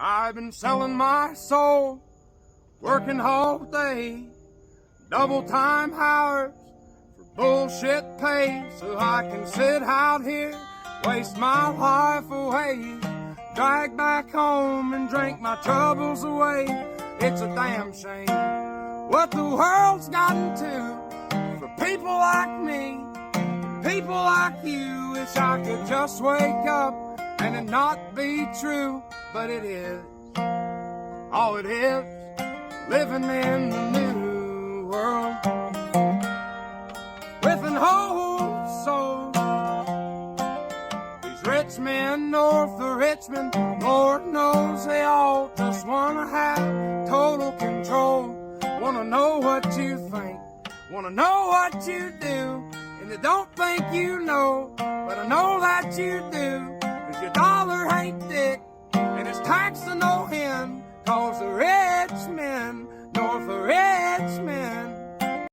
I've been selling my soul, working all day, double time hours for bullshit pay, so I can sit out here, waste my life away, drag back home and drink my troubles away. It's a damn shame what the world's gotten to for people like me, people like you. Wish I could just wake up and it not be true, but it is. Oh, it is living in the new world with an old soul. These rich men north of Richmond, Lord knows they all just wanna have total control. Wanna know what you think, wanna know what you do, and they don't think you know, but I know that you do. 'Cause your dollar ain't thick, and it's taxing no end, 'cause the rich men